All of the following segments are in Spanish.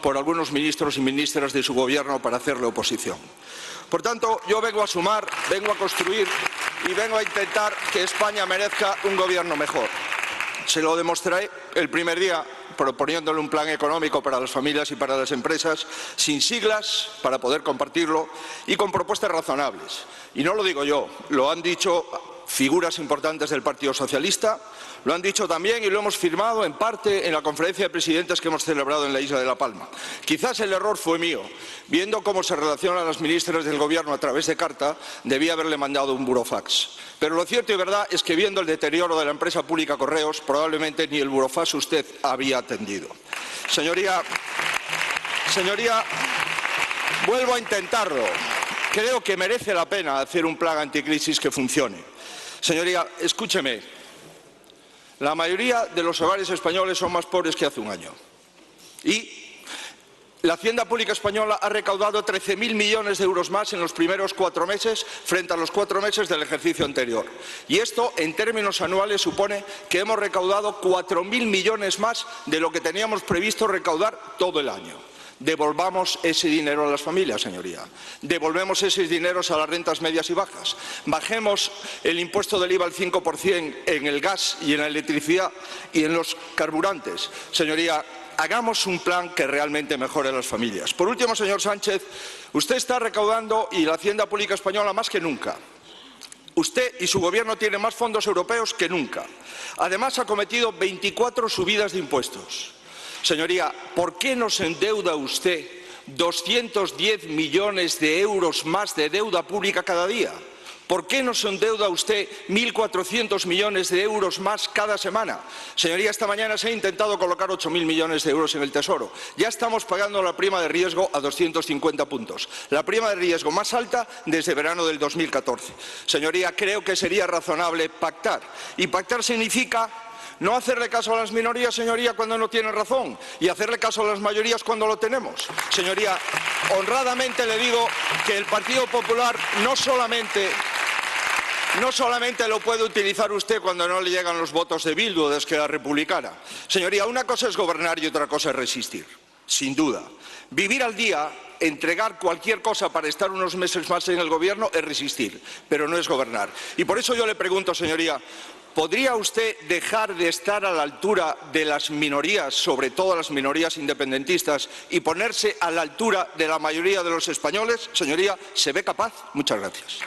por algunos ministros y ministras de su gobierno para hacerle oposición. Por tanto, yo vengo a sumar, vengo a construir y vengo a intentar que España merezca un gobierno mejor. Se lo demostraré el primer día proponiéndole un plan económico para las familias y para las empresas, sin siglas, para poder compartirlo y con propuestas razonables. Y no lo digo yo, lo han dicho figuras importantes del Partido Socialista, lo han dicho también y lo hemos firmado en parte en la conferencia de presidentes que hemos celebrado en la isla de La Palma. Quizás el error fue mío. Viendo cómo se relacionan las ministras del Gobierno a través de carta, debí haberle mandado un burofax. Pero lo cierto y verdad es que viendo el deterioro de la empresa pública Correos, probablemente ni el burofax usted había atendido. Señoría, vuelvo a intentarlo. Creo que merece la pena hacer un plan anticrisis que funcione. Señoría, escúcheme. La mayoría de los hogares españoles son más pobres que hace un año. Y la Hacienda Pública Española ha recaudado 13.000 millones de euros más en los primeros 4 meses frente a los 4 meses del ejercicio anterior. Y esto, en términos anuales, supone que hemos recaudado 4.000 millones más de lo que teníamos previsto recaudar todo el año. Devolvamos ese dinero a las familias, señoría. Devolvemos esos dineros a las rentas medias y bajas. Bajemos el impuesto del IVA al 5% en el gas y en la electricidad y en los carburantes. Señoría, hagamos un plan que realmente mejore a las familias. Por último, señor Sánchez, usted está recaudando, y la Hacienda Pública Española, más que nunca. Usted y su gobierno tienen más fondos europeos que nunca. Además, ha cometido 24 subidas de impuestos. Señoría, ¿por qué nos endeuda usted 210 millones de euros más de deuda pública cada día? ¿Por qué nos endeuda usted 1.400 millones de euros más cada semana? Señoría, esta mañana se ha intentado colocar 8.000 millones de euros en el Tesoro. Ya estamos pagando la prima de riesgo a 250 puntos. La prima de riesgo más alta desde verano del 2014. Señoría, creo que sería razonable pactar. Y pactar significa no hacerle caso a las minorías, señoría, cuando no tienen razón, y hacerle caso a las mayorías cuando lo tenemos. Señoría, honradamente le digo que el Partido Popular no solamente lo puede utilizar usted cuando no le llegan los votos de Bildu o de Esquerra Republicana. Señoría, una cosa es gobernar y otra cosa es resistir, sin duda. Vivir al día, entregar cualquier cosa para estar unos meses más en el gobierno es resistir, pero no es gobernar. Y por eso yo le pregunto, señoría, ¿podría usted dejar de estar a la altura de las minorías, sobre todo las minorías independentistas, y ponerse a la altura de la mayoría de los españoles? Señoría, ¿se ve capaz? Muchas gracias.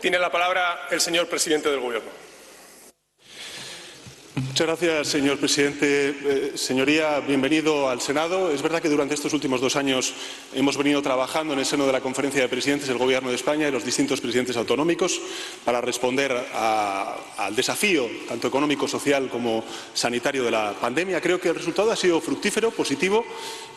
Tiene la palabra el señor presidente del Gobierno. Muchas gracias, señor presidente. Señoría, bienvenido al Senado. Es verdad que durante estos últimos 2 años hemos venido trabajando en el seno de la Conferencia de Presidentes del Gobierno de España y los distintos presidentes autonómicos para responder al desafío, tanto económico, social como sanitario de la pandemia. Creo que el resultado ha sido fructífero, positivo,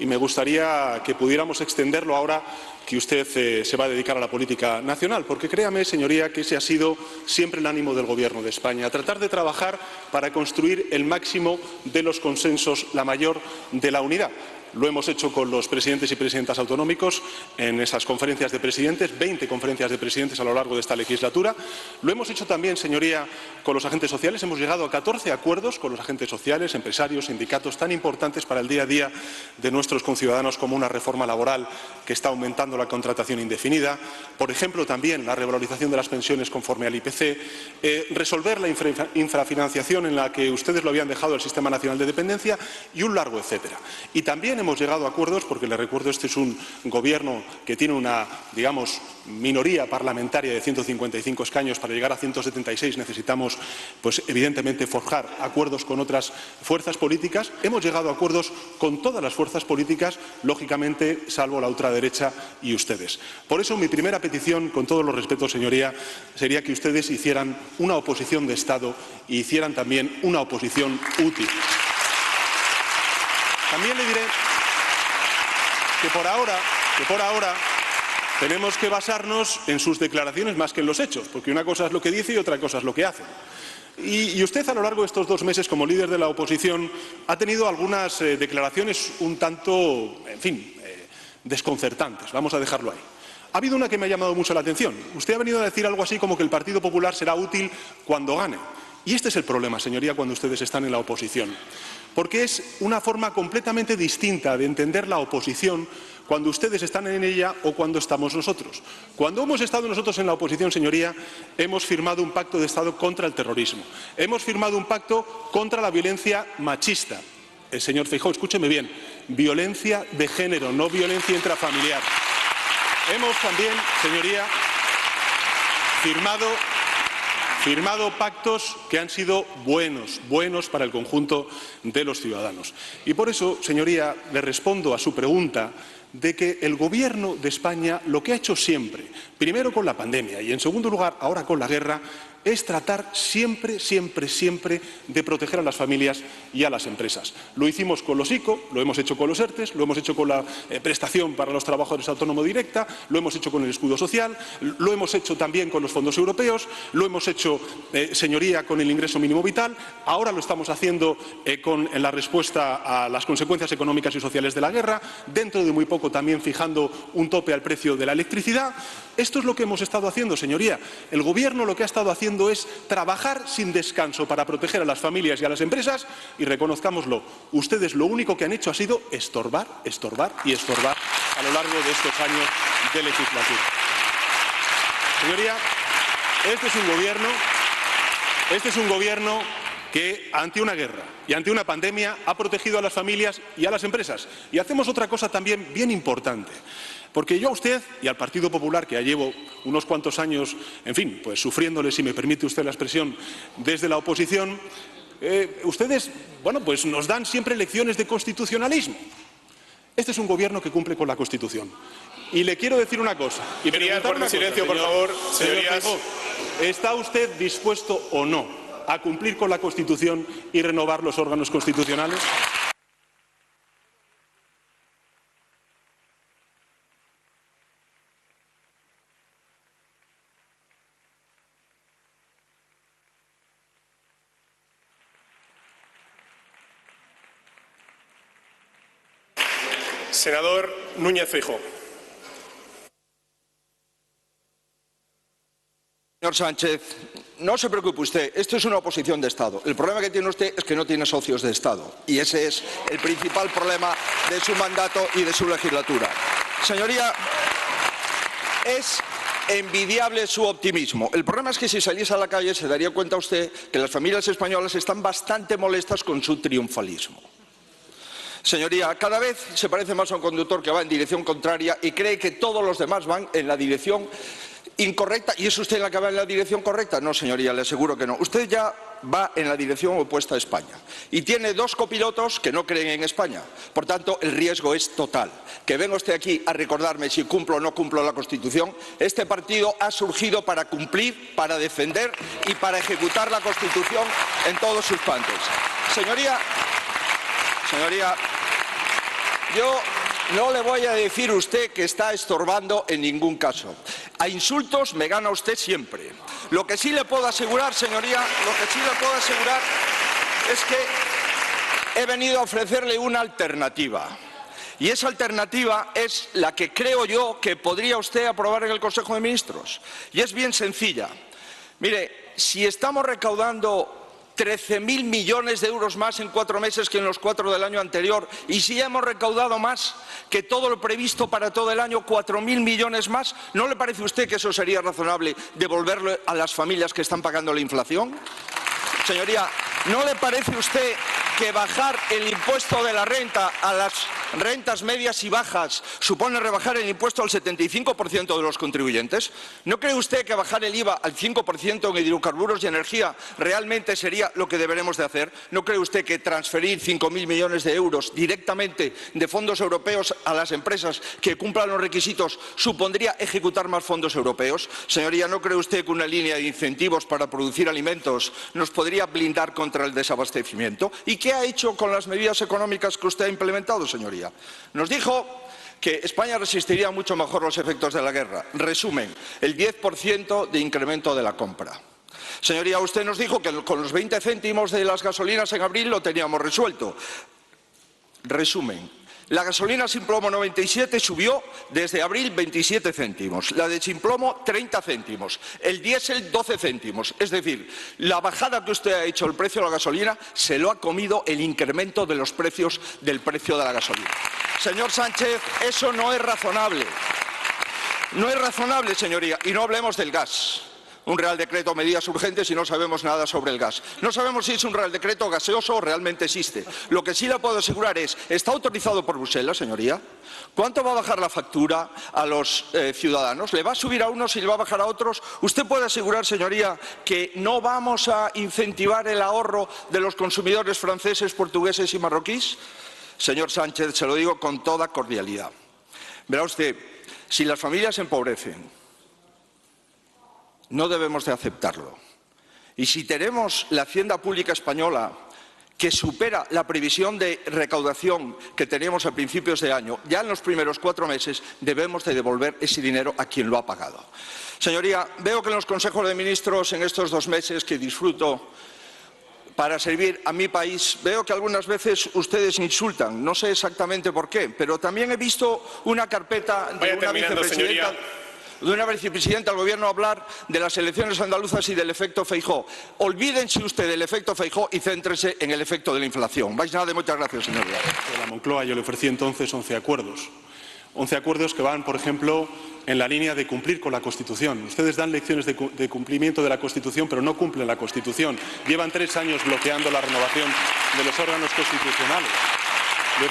y me gustaría que pudiéramos extenderlo ahora que usted se va a dedicar a la política nacional, porque créame, señoría, que ese ha sido siempre el ánimo del Gobierno de España, tratar de trabajar para construir el máximo de los consensos, la mayor de la unidad. Lo hemos hecho con los presidentes y presidentas autonómicos en esas conferencias de presidentes, 20 conferencias de presidentes a lo largo de esta legislatura. Lo hemos hecho también, señoría, con los agentes sociales. Hemos llegado a 14 acuerdos con los agentes sociales, empresarios, sindicatos, tan importantes para el día a día de nuestros conciudadanos como una reforma laboral que está aumentando la contratación indefinida. Por ejemplo, también la revalorización de las pensiones conforme al IPC, resolver la infrafinanciación en la que ustedes lo habían dejado al Sistema Nacional de Dependencia y un largo etcétera. Y también hemos llegado a acuerdos, porque les recuerdo, este es un gobierno que tiene una, digamos, minoría parlamentaria de 155 escaños. Para llegar a 176 necesitamos, pues evidentemente, forjar acuerdos con otras fuerzas políticas. Hemos llegado a acuerdos con todas las fuerzas políticas, lógicamente, salvo la ultraderecha y ustedes. Por eso, mi primera petición, con todos los respetos, señoría, sería que ustedes hicieran una oposición de Estado y hicieran también una oposición útil. También le diré que por ahora tenemos que basarnos en sus declaraciones más que en los hechos, porque una cosa es lo que dice y otra cosa es lo que hace. Y usted, a lo largo de estos 2 meses, como líder de la oposición, ha tenido algunas declaraciones un tanto, en fin, desconcertantes. Vamos a dejarlo ahí. Ha habido una que me ha llamado mucho la atención. Usted ha venido a decir algo así como que el Partido Popular será útil cuando gane. Y este es el problema, señoría, cuando ustedes están en la oposición. Porque es una forma completamente distinta de entender la oposición cuando ustedes están en ella o cuando estamos nosotros. Cuando hemos estado nosotros en la oposición, señoría, hemos firmado un pacto de Estado contra el terrorismo. Hemos firmado un pacto contra la violencia machista. Señor Feijóo, escúcheme bien, violencia de género, no violencia intrafamiliar. Hemos también, señoría, firmado pactos que han sido buenos para el conjunto de los ciudadanos. Y por eso, señoría, le respondo a su pregunta de que el Gobierno de España lo que ha hecho siempre, primero con la pandemia y en segundo lugar ahora con la guerra, es tratar siempre de proteger a las familias y a las empresas. Lo hicimos con los ICO, lo hemos hecho con los ERTE, lo hemos hecho con la prestación para los trabajadores autónomos directa, lo hemos hecho con el escudo social, lo hemos hecho también con los fondos europeos, lo hemos hecho, señoría, con el ingreso mínimo vital, ahora lo estamos haciendo con la respuesta a las consecuencias económicas y sociales de la guerra, dentro de muy poco también fijando un tope al precio de la electricidad. Esto es lo que hemos estado haciendo, señoría. El Gobierno lo que ha estado haciendo es trabajar sin descanso para proteger a las familias y a las empresas y, reconozcámoslo, ustedes lo único que han hecho ha sido estorbar a lo largo de estos años de legislatura. Señoría, este es un gobierno que ante una guerra y ante una pandemia ha protegido a las familias y a las empresas. Y hacemos otra cosa también bien importante. Porque yo a usted y al Partido Popular, que ya llevo unos cuantos años, en fin, pues sufriéndole, si me permite usted la expresión, desde la oposición, ustedes, bueno, pues nos dan siempre lecciones de constitucionalismo. Este es un gobierno que cumple con la Constitución. Y le quiero decir una cosa. Y preguntar una cosa, silencio, por favor, señorías. Señor, ¿está usted dispuesto o no a cumplir con la Constitución y renovar los órganos constitucionales? Senador Núñez Feijóo. Señor Sánchez, no se preocupe usted, esto es una oposición de Estado. El problema que tiene usted es que no tiene socios de Estado y ese es el principal problema de su mandato y de su legislatura. Señoría, es envidiable su optimismo. El problema es que si saliese a la calle se daría cuenta usted que las familias españolas están bastante molestas con su triunfalismo. Señoría, cada vez se parece más a un conductor que va en dirección contraria y cree que todos los demás van en la dirección incorrecta. ¿Y es usted la que va en la dirección correcta? No, señoría, le aseguro que no. Usted ya va en la dirección opuesta a España. Y tiene 2 copilotos que no creen en España. Por tanto, el riesgo es total. Que venga usted aquí a recordarme si cumplo o no cumplo la Constitución. Este partido ha surgido para cumplir, para defender y para ejecutar la Constitución en todos sus plantes. Señoría, yo no le voy a decir a usted que está estorbando en ningún caso. A insultos me gana usted siempre. Lo que sí le puedo asegurar, señoría, es que he venido a ofrecerle una alternativa. Y esa alternativa es la que creo yo que podría usted aprobar en el Consejo de Ministros. Y es bien sencilla. Mire, si estamos recaudando 13.000 millones de euros más en 4 meses que en los 4 del año anterior, y si hemos recaudado más que todo lo previsto para todo el año, 4.000 millones más, ¿no le parece a usted que eso sería razonable devolverle a las familias que están pagando la inflación? Señoría, ¿no le parece a usted que bajar el impuesto de la renta a las rentas medias y bajas supone rebajar el impuesto al 75% de los contribuyentes? ¿No cree usted que bajar el IVA al 5% en hidrocarburos y energía realmente sería lo que deberemos de hacer? ¿No cree usted que transferir 5.000 millones de euros directamente de fondos europeos a las empresas que cumplan los requisitos supondría ejecutar más fondos europeos? Señoría, ¿no cree usted que una línea de incentivos para producir alimentos nos podría blindar contra el desabastecimiento? ¿Y qué ha hecho con las medidas económicas que usted ha implementado, señoría? Nos dijo que España resistiría mucho mejor los efectos de la guerra. Resumen, el 10% de incremento de la compra. Señoría, usted nos dijo que con los 20 céntimos de las gasolinas en abril lo teníamos resuelto. Resumen, la gasolina sin plomo 97 subió desde abril 27 céntimos, la de sin plomo 30 céntimos, el diésel 12 céntimos. Es decir, la bajada que usted ha hecho el precio de la gasolina se lo ha comido el incremento de los precios del precio de la gasolina. Señor Sánchez, eso no es razonable. No es razonable, señoría, y no hablemos del gas. Un Real Decreto, medidas urgentes, y no sabemos nada sobre el gas. No sabemos si es un Real Decreto gaseoso o realmente existe. Lo que sí le puedo asegurar es, ¿está autorizado por Bruselas, señoría? ¿Cuánto va a bajar la factura a los ciudadanos? ¿Le va a subir a unos y le va a bajar a otros? ¿Usted puede asegurar, señoría, que no vamos a incentivar el ahorro de los consumidores franceses, portugueses y marroquíes? Señor Sánchez, se lo digo con toda cordialidad. Verá usted, si las familias se empobrecen, no debemos de aceptarlo. Y si tenemos la hacienda pública española que supera la previsión de recaudación que teníamos a principios de año, ya en los primeros 4 meses debemos de devolver ese dinero a quien lo ha pagado. Señoría, veo que en los consejos de ministros en estos 2 meses que disfruto para servir a mi país, veo que algunas veces ustedes insultan, no sé exactamente por qué, pero también he visto una carpeta de una vicepresidenta del Gobierno hablar de las elecciones andaluzas y del efecto Feijóo. Olvídense usted del efecto Feijóo y céntrese en el efecto de la inflación. Vais nada, muchas gracias, señoría. De la Moncloa yo le ofrecí entonces 11 acuerdos. 11 acuerdos que van, por ejemplo, en la línea de cumplir con la Constitución. Ustedes dan lecciones de cumplimiento de la Constitución, pero no cumplen la Constitución. Llevan 3 años bloqueando la renovación de los órganos constitucionales. Le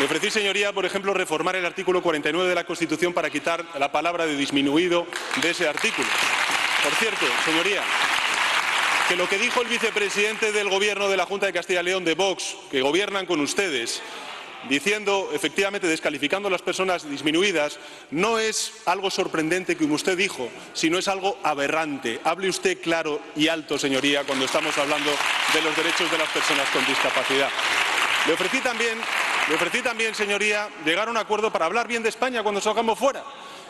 ofrecí, señoría, por ejemplo, reformar el artículo 49 de la Constitución para quitar la palabra de disminuido de ese artículo. Por cierto, señoría, que lo que dijo el vicepresidente del Gobierno de la Junta de Castilla y León de Vox, que gobiernan con ustedes, diciendo, efectivamente, descalificando a las personas disminuidas, no es algo sorprendente que usted dijo, sino es algo aberrante. Hable usted claro y alto, señoría, cuando estamos hablando de los derechos de las personas con discapacidad. Le ofrecí también, señoría, llegar a un acuerdo para hablar bien de España cuando salgamos fuera.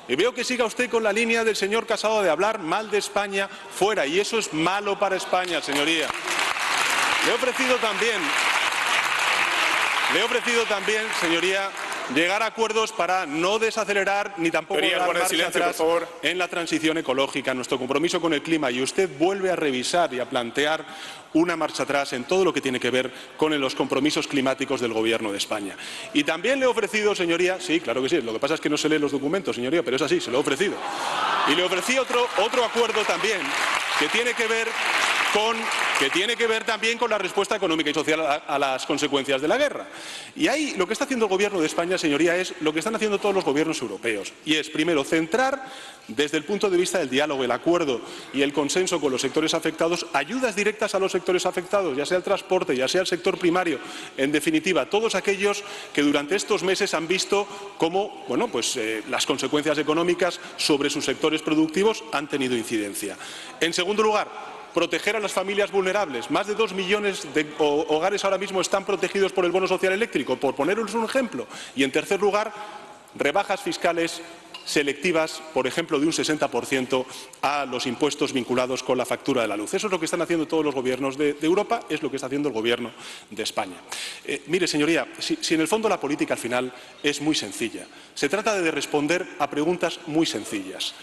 Y veo que siga usted con la línea del señor Casado de hablar mal de España fuera, y eso es malo para España, señoría. Le he ofrecido también, señoría, llegar a acuerdos para no desacelerar ni tampoco dar marcha atrás en la transición ecológica, nuestro compromiso con el clima, y usted vuelve a revisar y a plantear una marcha atrás en todo lo que tiene que ver con los compromisos climáticos del Gobierno de España. Y también le he ofrecido, señoría, sí, claro que sí, lo que pasa es que no se leen los documentos, señoría, pero es así, se lo he ofrecido. Y le ofrecí otro acuerdo también que tiene que ver también con la respuesta económica y social a las consecuencias de la guerra. Y ahí lo que está haciendo el Gobierno de España, señoría, es lo que están haciendo todos los gobiernos europeos. Y es, primero, centrar desde el punto de vista del diálogo, el acuerdo y el consenso con los sectores afectados, ayudas directas a los sectores afectados, ya sea el transporte, ya sea el sector primario, en definitiva, todos aquellos que durante estos meses han visto cómo las consecuencias económicas sobre sus sectores productivos han tenido incidencia. En segundo lugar, proteger a las familias vulnerables. Más de 2 millones de hogares ahora mismo están protegidos por el bono social eléctrico, por poneros un ejemplo. Y, en tercer lugar, rebajas fiscales selectivas, por ejemplo, de un 60% a los impuestos vinculados con la factura de la luz. Eso es lo que están haciendo todos los gobiernos de Europa, es lo que está haciendo el Gobierno de España. Mire, señoría, si en el fondo la política al final es muy sencilla. Se trata de responder a preguntas muy sencillas.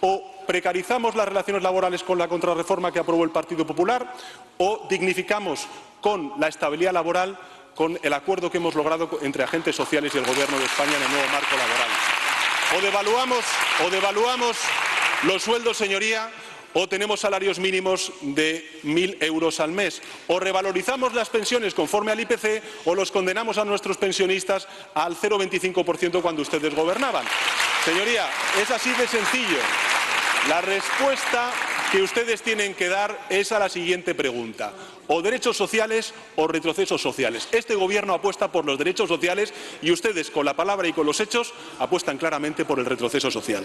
O precarizamos las relaciones laborales con la contrarreforma que aprobó el Partido Popular, o dignificamos con la estabilidad laboral, con el acuerdo que hemos logrado entre agentes sociales y el Gobierno de España en el nuevo marco laboral. O devaluamos los sueldos, señoría, o tenemos salarios mínimos de 1.000 euros al mes. O revalorizamos las pensiones conforme al IPC, o los condenamos a nuestros pensionistas al 0,25% cuando ustedes gobernaban. Señoría, es así de sencillo. La respuesta que ustedes tienen que dar es a la siguiente pregunta: o derechos sociales o retrocesos sociales. Este Gobierno apuesta por los derechos sociales y ustedes, con la palabra y con los hechos, apuestan claramente por el retroceso social.